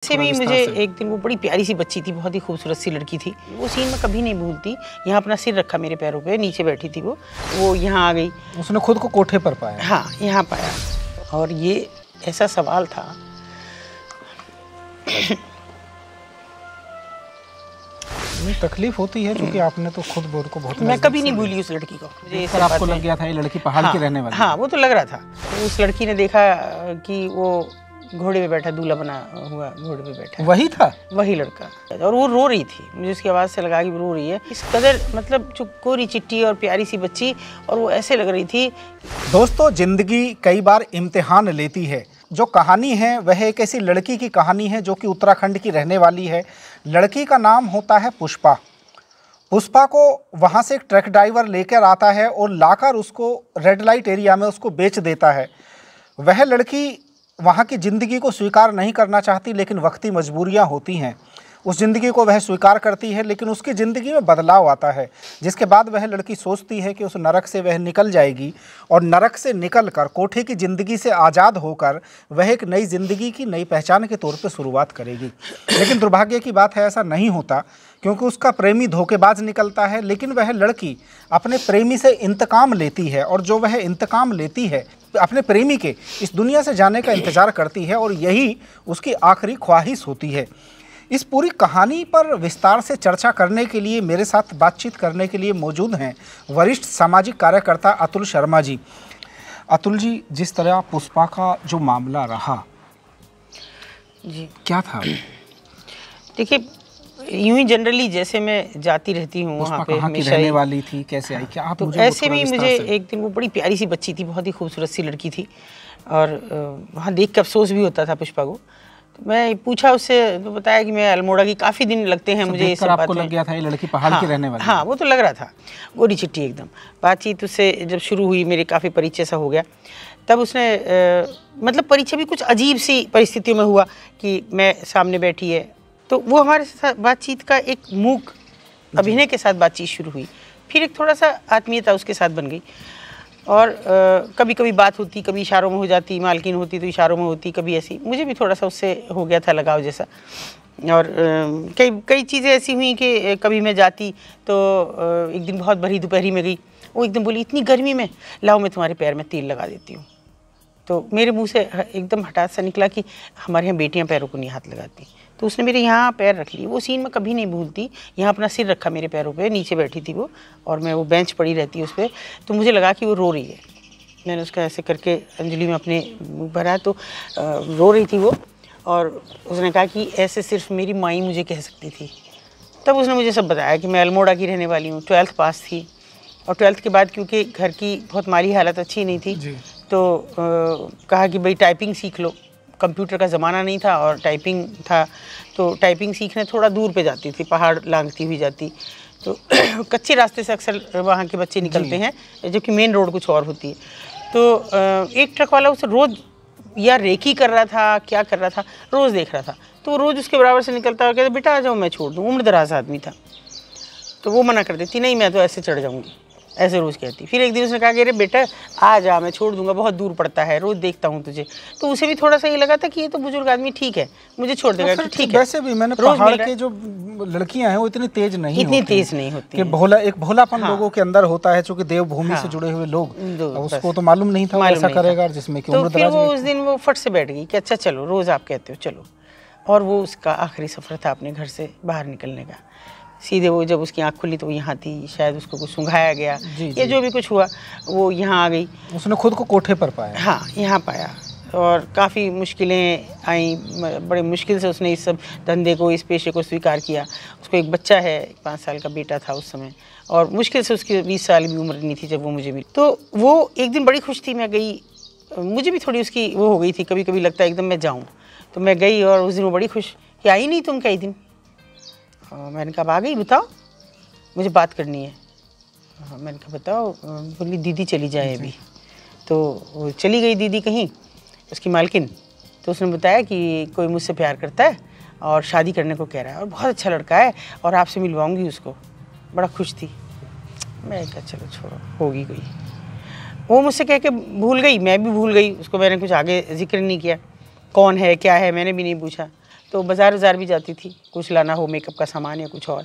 से भी मुझे एक दिन वो बड़ी प्यारी सी बच्ची थी, बहुत ही खूबसूरत सी लड़की थी। वो सीन मैं कभी नहीं भूलती। यहाँ अपना सिर रखा मेरे पैरों पे, नीचे बैठी थी वो यहाँ आ गई। उसने खुद को कोठे पर पाया? हाँ, यहाँ पाया। और ये ऐसा सवाल था तकलीफ होती है क्योंकि आपने तो खुद बोल को बहुत मैं कभी नहीं भूली उस लड़की को। मुझे पर आपको लग गया था ये लड़की पहाड़ की रहने वाली? हाँ, वो तो लग रहा था। उस लड़की ने देखा कि वो घोड़े पे बैठा, दूल्हा बना हुआ घोड़े पे बैठा। वही था? वही लड़का। और वो रो रही थी, मुझे उसकी आवाज़ से लगा कि वो रो रही है। इस कदर मतलब जो कोरी चिट्टी और प्यारी सी बच्ची, और वो ऐसे लग रही थी। दोस्तों, जिंदगी कई बार इम्तिहान लेती है। जो कहानी है वह एक ऐसी लड़की की कहानी है जो कि उत्तराखंड की रहने वाली है। लड़की का नाम होता है पुष्पा। पुष्पा को वहाँ से एक ट्रक ड्राइवर लेकर आता है और लाकर उसको रेड लाइट एरिया में उसको बेच देता है। वह लड़की वहाँ की ज़िंदगी को स्वीकार नहीं करना चाहती, लेकिन वक्ती मजबूरियाँ होती हैं। उस ज़िंदगी को वह स्वीकार करती है, लेकिन उसकी ज़िंदगी में बदलाव आता है, जिसके बाद वह लड़की सोचती है कि उस नरक से वह निकल जाएगी और नरक से निकलकर कोठे की ज़िंदगी से आज़ाद होकर वह एक नई ज़िंदगी की नई पहचान के तौर पर शुरुआत करेगी। लेकिन दुर्भाग्य की बात है, ऐसा नहीं होता, क्योंकि उसका प्रेमी धोखेबाज निकलता है। लेकिन वह लड़की अपने प्रेमी से इंतकाम लेती है, और जो वह इंतकाम लेती है अपने प्रेमी के इस दुनिया से जाने का इंतज़ार करती है, और यही उसकी आखिरी ख्वाहिश होती है। इस पूरी कहानी पर विस्तार से चर्चा करने के लिए मेरे साथ बातचीत करने के लिए मौजूद हैं वरिष्ठ सामाजिक कार्यकर्ता अतुल शर्मा जी। अतुल जी, जिस तरह पुष्पा का जो मामला रहा जी, क्या था? देखिए, यूं ही जनरली जैसे मैं जाती रहती हूँ वहाँ पे, हमेशा रहने वाली थी, कैसे आई, क्या आप तो मुझे ऐसे भी मुझे एक दिन वो बड़ी प्यारी सी बच्ची थी, बहुत ही खूबसूरत सी लड़की थी, और वहाँ देख के अफसोस भी होता था पुष्पा को। तो मैं पूछा उससे, तो बताया कि मैं अल्मोड़ा की, काफ़ी दिन लगते हैं मुझे। इस आपको लग गया था ये लड़की पहाड़ की रहने वाली? हाँ, वो तो लग रहा था, गोरी चिट्टी एकदम। बातचीत उससे जब शुरू हुई, मेरे काफ़ी परिचय सा हो गया। तब उसने मतलब परिचय भी कुछ अजीब सी परिस्थितियों में हुआ कि मैं सामने बैठी है, तो वो हमारे साथ बातचीत का एक मूक अभिनय के साथ बातचीत शुरू हुई। फिर एक थोड़ा सा आत्मीयता उसके साथ बन गई, और कभी कभी बात होती, कभी इशारों में हो जाती, मालकिन होती तो इशारों में होती, कभी ऐसी। मुझे भी थोड़ा सा उससे हो गया था लगाव जैसा। और कई चीज़ें ऐसी हुई कि कभी मैं जाती तो एक दिन बहुत भरी दोपहरी में गई, वो एकदम बोली, इतनी गर्मी में लाओ मैं तुम्हारे पैर में तेल लगा देती हूँ। तो मेरे मुंह से एकदम हठात सा निकला कि हमारे यहाँ बेटियाँ पैरों को नहीं हाथ लगाती। तो उसने मेरे यहाँ पैर रख लिए। वो सीन मैं कभी नहीं भूलती। यहाँ अपना सिर रखा मेरे पैरों पे, नीचे बैठी थी वो, और मैं वो बेंच पड़ी रहती है उस पर। तो मुझे लगा कि वो रो रही है। मैंने उसका ऐसे करके अंजलि में अपने मुँह भरा, तो रो रही थी वो, और उसने कहा कि ऐसे सिर्फ मेरी माई मुझे कह सकती थी। तब उसने मुझे सब बताया कि मैं अल्मोड़ा की रहने वाली हूँ, 12th पास थी, और 12th के बाद क्योंकि घर की बहुत माली हालत अच्छी नहीं थी, तो कहा कि भाई टाइपिंग सीख लो। कंप्यूटर का ज़माना नहीं था और टाइपिंग था, तो टाइपिंग सीखने थोड़ा दूर पे जाती थी, पहाड़ लांघती हुई जाती। तो कच्चे रास्ते से अक्सर वहाँ के बच्चे निकलते हैं, जबकि मेन रोड कुछ और होती है। तो एक ट्रक वाला उसे रोज़ या रेकी कर रहा था, क्या कर रहा था, रोज़ देख रहा था। तो वो रोज़ उसके बराबर से निकलता और कहता, बेटा आ जाओ मैं छोड़ दूँ। उम्र दराज आदमी था, तो वो मना कर देती, नहीं मैं तो ऐसे चढ़ जाऊँगी, ऐसे रोज़ कहती। फिर एक दिन उसने कहा कि अरे बेटा आ जा, मैं छोड़ दूंगा, बहुत दूर पड़ता है, रोज़ देखता हूँ तुझे। तो उसे भी थोड़ा सा ये लगा था कि ये तो बुजुर्ग आदमी ठीक है, मुझे छोड़ देगा, तो ठीक है। वैसे भी मैंने पहाड़ के जो लड़कियां हैं वो इतनी तेज नहीं होती कि भोलापन लोगों के अंदर होता है, चूंकि देवभूमि से जुड़े हुए लोग, उसको तो मालूम नहीं था ऐसा करेगा, जिसमें कि उम्र दराज। वो उस दिन वो फट से बैठ गई कि अच्छा चलो, रोज़ आप कहते हो चलो। और वो उसका आखिरी सफ़र था अपने घर से बाहर निकलने का। सीधे वो जब उसकी आँख खुली तो वो यहाँ थी, शायद उसको कुछ सुंघाया गया या जो भी कुछ हुआ, वो यहाँ आ गई। उसने खुद को कोठे पर पाया? हाँ, यहाँ पाया, और काफ़ी मुश्किलें आई। बड़े मुश्किल से उसने इस सब धंधे को, इस पेशे को स्वीकार किया। उसको एक बच्चा है, 5 साल का बेटा था उस समय, और मुश्किल से उसकी 20 साल की उम्र नहीं थी जब वो मुझे मिली। तो वो एक दिन बड़ी खुश थी, मैं गई, मुझे भी थोड़ी उसकी वो हो गई थी, कभी कभी लगता है एकदम मैं जाऊँ। तो मैं गई, और उस दिन वो बड़ी खुश कि आई नहीं तुम कई दिन। मैंने कहा आ गई, बताओ मुझे बात करनी है। मैंने कहा बताओ। बोली दीदी चली जाए अभी। तो वो चली गई दीदी कहीं, उसकी मालकिन। तो उसने बताया कि कोई मुझसे प्यार करता है और शादी करने को कह रहा है, और बहुत अच्छा लड़का है, और आपसे मिलवाऊंगी उसको। बड़ा खुश थी। मैं कहा चलो छोड़ो, होगी कोई। वो मुझसे कह के भूल गई, मैं भी भूल गई। उसको मैंने कुछ आगे जिक्र नहीं किया, कौन है क्या है मैंने भी नहीं पूछा। तो बाज़ार वज़ार भी जाती थी, कुछ लाना हो मेकअप का सामान या कुछ और।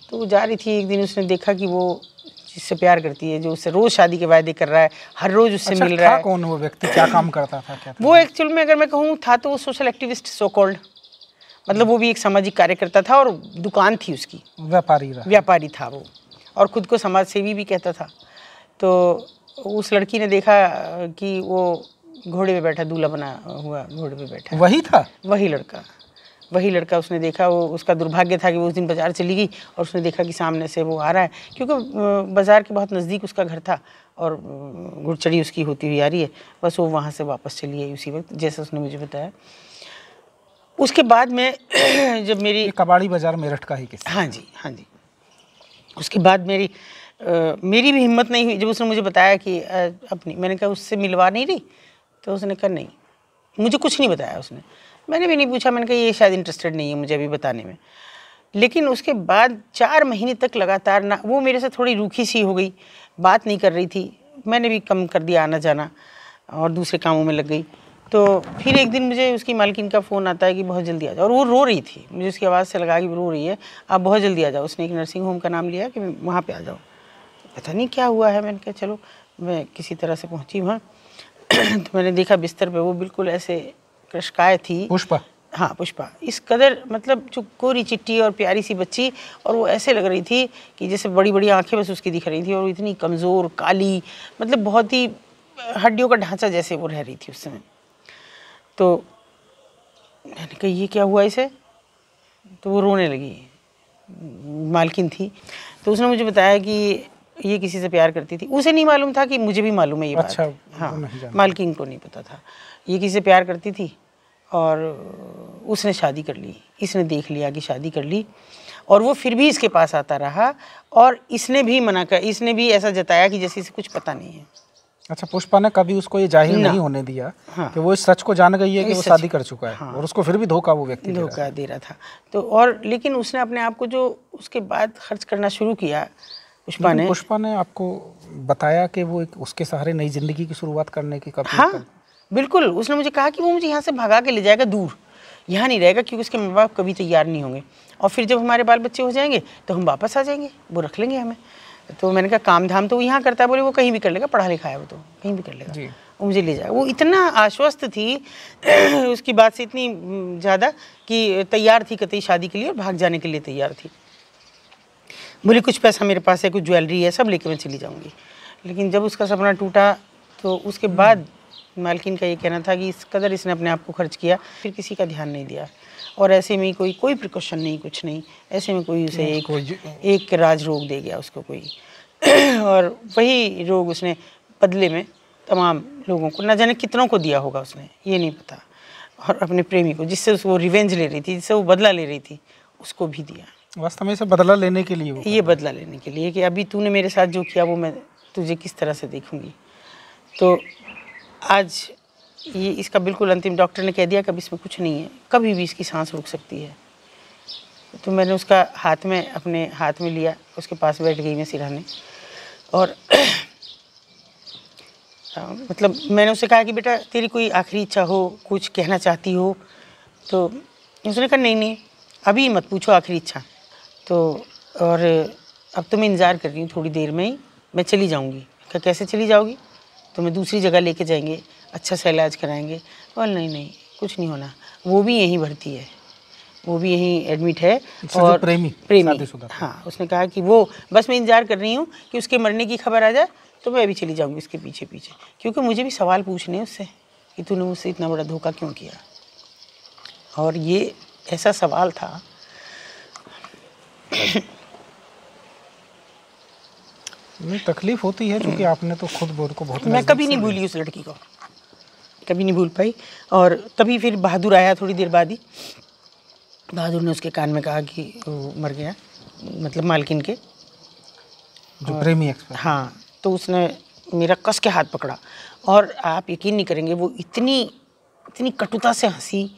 तो वो जा रही थी, एक दिन उसने देखा कि वो जिससे प्यार करती है, जो उससे रोज़ शादी के वायदे कर रहा है, हर रोज़ उससे मिल रहा है। कौन वो व्यक्ति, क्या काम करता था, क्या था? वो एक्चुअल में अगर मैं कहूँ था तो वो सोशल एक्टिविस्ट सो कॉल्ड, मतलब वो भी एक सामाजिक कार्यकर्ता था और दुकान थी उसकी, व्यापारी था वो, और ख़ुद को समाज सेवी भी कहता था। तो उस लड़की ने देखा कि वो घोड़े पे बैठा, दूल्हा बना हुआ घोड़े पे बैठा, वही था, वही लड़का उसने देखा। वो उसका दुर्भाग्य था कि वो उस दिन बाज़ार चली गई और उसने देखा कि सामने से वो आ रहा है, क्योंकि बाज़ार के बहुत नज़दीक उसका घर था और घुड़चड़ी उसकी होती हुई आ रही है। बस वो वहाँ से वापस चली आई उसी वक्त, जैसे उसने मुझे बताया। उसके बाद में जब मेरी कबाड़ी बाज़ार मेरठ का ही किस्सा। हाँ जी। उसके बाद मेरी भी हिम्मत नहीं हुई जब उसने मुझे बताया कि अपनी, मैंने कहा उससे मिलवा नहीं रही, तो उसने कहा नहीं, मुझे कुछ नहीं बताया उसने। मैंने भी नहीं पूछा, मैंने कहा ये शायद इंटरेस्टेड नहीं है मुझे अभी बताने में। लेकिन उसके बाद 4 महीने तक लगातार ना, वो मेरे से थोड़ी रूखी सी हो गई, बात नहीं कर रही थी। मैंने भी कम कर दिया आना जाना और दूसरे कामों में लग गई। तो फिर एक दिन मुझे उसकी मालकिन का फ़ोन आता है कि बहुत जल्दी आ जाओ, और वो रो रही थी, मुझे उसकी आवाज़ से लगा कि वो रो रही है, आप बहुत जल्दी आ जाओ। उसने एक नर्सिंग होम का नाम लिया कि वहाँ पे आ जाओ। पता नहीं क्या हुआ है, मैंने कहा चलो, मैं किसी तरह से पहुँची वहाँ। तो मैंने देखा बिस्तर पे वो बिल्कुल ऐसे कृशकाय थी। पुष्पा? हाँ, पुष्पा। इस कदर मतलब जो गोरी चिट्टी और प्यारी सी बच्ची, और वो ऐसे लग रही थी कि जैसे बड़ी बड़ी आंखें बस उसकी दिख रही थी, और इतनी कमज़ोर, काली, मतलब बहुत ही हड्डियों का ढांचा जैसे वो रह रही थी उस समय। तो मैंने कहा ये क्या हुआ इसे? तो वो रोने लगी, मालकिन थी। तो उसने मुझे बताया कि ये किसी से प्यार करती थी। उसे नहीं मालूम था कि मुझे भी मालूम है ये बात। हाँ, मालकिन को नहीं पता था। ये किसी से प्यार करती थी और उसने शादी कर ली। इसने देख लिया कि शादी कर ली, और वो फिर भी इसके पास आता रहा, और इसने भी मना कर, इसने भी ऐसा जताया कि जैसे इसे कुछ पता नहीं है। अच्छा, पुष्पा ने कभी उसको ये जाहिर नहीं होने दिया कि वो इस सच को जान गई है कि वो शादी कर चुका है। और उसको फिर भी धोखा वो व्यक्ति धोखा दे रहा था। तो और लेकिन उसने अपने आप को जो उसके बाद खर्च करना शुरू किया पुष्पा ने आपको बताया कि वो उसके सहारे नई जिंदगी की शुरुआत करने की कब? हाँ बिल्कुल। उसने मुझे कहा कि वो मुझे यहाँ से भगा के ले जाएगा दूर, यहाँ नहीं रहेगा, क्योंकि उसके माँ बाप कभी तैयार नहीं होंगे, और फिर जब हमारे बाल बच्चे हो जाएंगे तो हम वापस आ जाएंगे, वो रख लेंगे हमें। तो मैंने कहा काम धाम तो वो यहाँ करता है। बोले वो कहीं भी कर लेगा, पढ़ा लिखा है वो, तो कहीं भी कर लेगा, वो मुझे ले जाएगा। वो इतना आश्वस्त थी उसकी बात से, इतनी ज़्यादा कि तैयार थी कतई शादी के लिए और भाग जाने के लिए तैयार थी। बोली कुछ पैसा मेरे पास है, कुछ ज्वेलरी है, सब लेके मैं चली जाऊँगी। लेकिन जब उसका सपना टूटा तो उसके बाद मालकिन का ये कहना था कि इस कदर इसने अपने आप को खर्च किया, फिर किसी का ध्यान नहीं दिया, और ऐसे में कोई प्रिकॉशन नहीं, कुछ नहीं, ऐसे में कोई उसे एक राज रोग दे गया उसको कोई और वही रोग उसने बदले में तमाम लोगों को, न जाने कितनों को दिया होगा उसने, ये नहीं पता। और अपने प्रेमी को, जिससे उसको रिवेंज ले रही थी, जिससे वो बदला ले रही थी, उसको भी दिया। वास्तव में इसे बदला लेने के लिए, ये बदला लेने के लिए कि अभी तूने मेरे साथ जो किया वो मैं तुझे किस तरह से देखूंगी। तो आज ये इसका बिल्कुल अंतिम, डॉक्टर ने कह दिया कि अब इसमें कुछ नहीं है, कभी भी इसकी सांस रुक सकती है। तो मैंने उसका अपने हाथ में लिया, उसके पास बैठ गई मैं सिरहाने, और मतलब मैंने उससे कहा कि बेटा तेरी कोई आखिरी इच्छा हो, कुछ कहना चाहती हो? तो उसने कहा नहीं अभी मत पूछो आखिरी इच्छा। तो और अब तो मैं इंतज़ार कर रही हूँ, थोड़ी देर में ही मैं चली जाऊँगी। क्या कैसे चली जाओगी? तो मैं दूसरी जगह लेके जाएंगे, अच्छा सा इलाज कराएंगे। बोल नहीं कुछ नहीं होना, वो भी यहीं भर्ती है, वो भी यहीं एडमिट है। और प्रेमी हाँ, उसने कहा कि वो बस मैं इंतज़ार कर रही हूँ कि उसके मरने की खबर आ जाए तो मैं अभी चली जाऊँगी उसके पीछे, क्योंकि मुझे भी सवाल पूछने हैं उससे कि तूने मुझसे इतना बड़ा धोखा क्यों किया। और ये ऐसा सवाल था तकलीफ होती है, क्योंकि आपने तो खुद बोल को बहुत, मैं कभी नहीं भूली उस लड़की को, कभी नहीं भूल पाई। और तभी फिर बहादुर आया थोड़ी देर बाद ही। बहादुर ने उसके कान में कहा कि वो मर गया, मतलब मालकिन के जो प्रेमी एक्सपर्ट। हाँ, तो उसने मेरा कस के हाथ पकड़ा, और आप यकीन नहीं करेंगे वो इतनी कटुता से हंसी,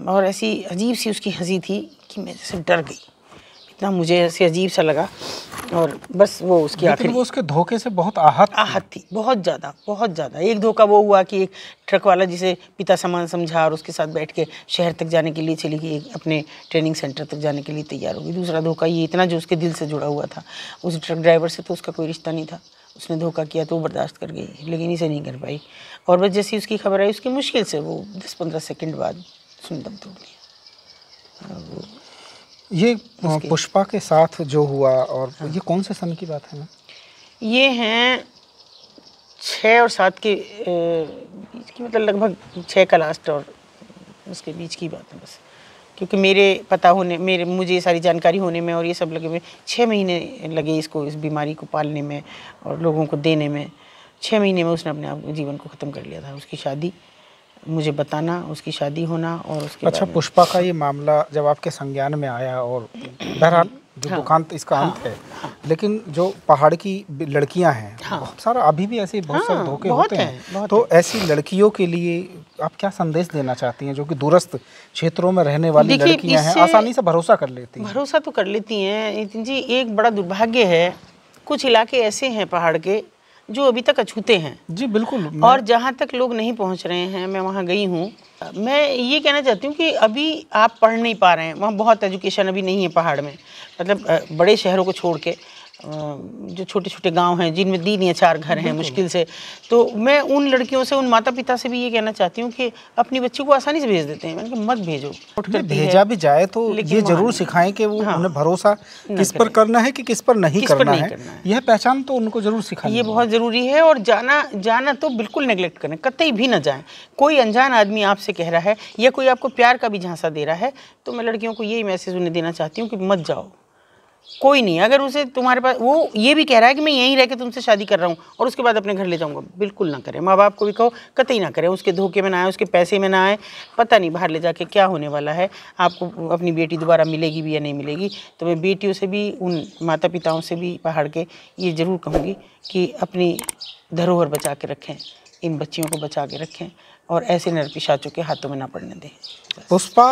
और ऐसी अजीब सी उसकी हंसी थी कि मैं जैसे डर गई। इतना मुझे ऐसे अजीब सा लगा और बस वो उसकी लेकिन आखिरी वो उसके धोखे से बहुत आहत थी, बहुत ज़्यादा। एक धोखा वो हुआ कि एक ट्रक वाला जिसे पिता समान समझा और उसके साथ बैठ के शहर तक जाने के लिए चली गई, अपने ट्रेनिंग सेंटर तक जाने के लिए तैयार हो गई। दूसरा धोखा ये इतना जो उसके दिल से जुड़ा हुआ था, उस ट्रक ड्राइवर से तो उसका कोई रिश्ता नहीं था, उसने धोखा किया तो वो बर्दाश्त कर गई, लेकिन इसे नहीं कर पाई। और बस जैसी उसकी खबर आई उसकी मुश्किल से वो 10-15 सेकंड बाद उसने दम तोड़ लिया। ये पुष्पा के साथ जो हुआ, और ये कौन से सन की बात है ना? ये हैं 6 और 7 के बीच की, मतलब लगभग 6 का लास्ट और उसके बीच की बात है बस। क्योंकि मेरे पता होने, मुझे ये सारी जानकारी होने में और ये सब लगे हुए 6 महीने लगे इसको, इस बीमारी को पालने में और लोगों को देने में। 6 महीने में उसने अपने आप जीवन को ख़त्म कर लिया था। उसकी शादी मुझे बताना, उसकी शादी होना और उसके अच्छा, पुष्पा का ये मामला जब आपके संज्ञान में आया, और बहरहाल जो दुखांत इसका अंत है, लेकिन जो पहाड़ की लड़कियां हैं, बहुत सारा अभी भी ऐसे बहुत सारे धोखे होते हैं, तो ऐसी लड़कियों के लिए आप क्या संदेश देना चाहती हैं, जो कि दूरस्थ क्षेत्रों में रहने वाली लड़कियां हैं, आसानी से भरोसा कर लेती हैं? भरोसा तो कर लेती हैं नितिन जी, एक बड़ा दुर्भाग्य है, कुछ इलाके ऐसे हैं पहाड़ के जो अभी तक अछूते हैं। जी बिल्कुल। और जहाँ तक लोग नहीं पहुँच रहे हैं, मैं वहाँ गई हूँ, मैं ये कहना चाहती हूँ कि अभी आप पढ़ नहीं पा रहे हैं, वहाँ बहुत एजुकेशन अभी नहीं है पहाड़ में, मतलब बड़े शहरों को छोड़ के जो छोटे छोटे गांव हैं जिनमें 3 या 4 घर हैं मुश्किल से। तो मैं उन लड़कियों से, उन माता पिता से भी ये कहना चाहती हूँ कि अपनी बच्ची को आसानी से भेज देते हैं, मैंने कहा मत भेजो। भेजा भी जाए तो ये जरूर सिखाएं कि वो उन्हें भरोसा किस पर करना है कि किस पर नहीं करना है, यह पहचान तो उनको जरूर सिखानी, ये बहुत ज़रूरी है। और जाना तो बिल्कुल नेगलेक्ट करें, कतई भी ना जाएं। कोई अनजान आदमी आपसे कह रहा है या कोई आपको प्यार का भी झांसा दे रहा है, तो मैं लड़कियों को यही मैसेज उन्हें देना चाहती हूँ कि मत जाओ। कोई नहीं, अगर उसे तुम्हारे पास वो ये भी कह रहा है कि मैं यहीं रह के तुमसे शादी कर रहा हूँ और उसके बाद अपने घर ले जाऊँगा, बिल्कुल ना करें। माँ बाप को भी कहो कतई ना करें, उसके धोखे में ना आए, उसके पैसे में ना आए, पता नहीं बाहर ले जाके क्या होने वाला है। आपको अपनी बेटी दोबारा मिलेगी भी या नहीं मिलेगी। तो मैं बेटियों से भी, उन माता पिताओं से भी पहाड़ के ये ज़रूर कहूँगी कि अपनी धरोहर बचा के रखें, इन बच्चियों को बचा के रखें और ऐसे नरपिशाचों के हाथों में ना पड़ने दें। पुष्पा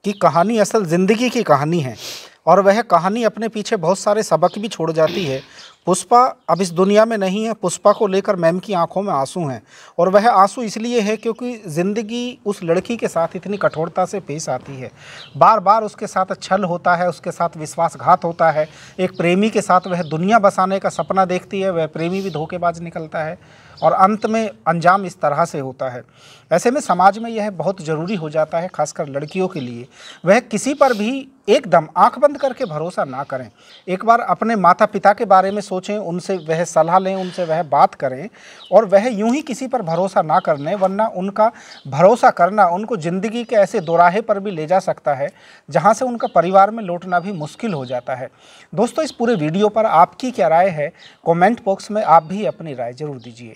की कहानी असल ज़िंदगी की कहानी है, और वह कहानी अपने पीछे बहुत सारे सबक भी छोड़ जाती है। पुष्पा अब इस दुनिया में नहीं है, पुष्पा को लेकर मैम की आंखों में आंसू हैं, और वह आंसू इसलिए है क्योंकि ज़िंदगी उस लड़की के साथ इतनी कठोरता से पेश आती है। बार बार उसके साथ छल होता है, उसके साथ विश्वासघात होता है। एक प्रेमी के साथ वह दुनिया बसाने का सपना देखती है, वह प्रेमी भी धोखेबाज निकलता है और अंत में अंजाम इस तरह से होता है। ऐसे में समाज में यह बहुत ज़रूरी हो जाता है, खासकर लड़कियों के लिए, वह किसी पर भी एकदम आंख बंद करके भरोसा ना करें। एक बार अपने माता पिता के बारे में सोचें, उनसे वह सलाह लें, उनसे वह बात करें, और वह यूं ही किसी पर भरोसा ना करने, वरना उनका भरोसा करना उनको ज़िंदगी के ऐसे दोराहे पर भी ले जा सकता है जहां से उनका परिवार में लौटना भी मुश्किल हो जाता है। दोस्तों, इस पूरे वीडियो पर आपकी क्या राय है? कमेंट बॉक्स में आप भी अपनी राय जरूर दीजिए।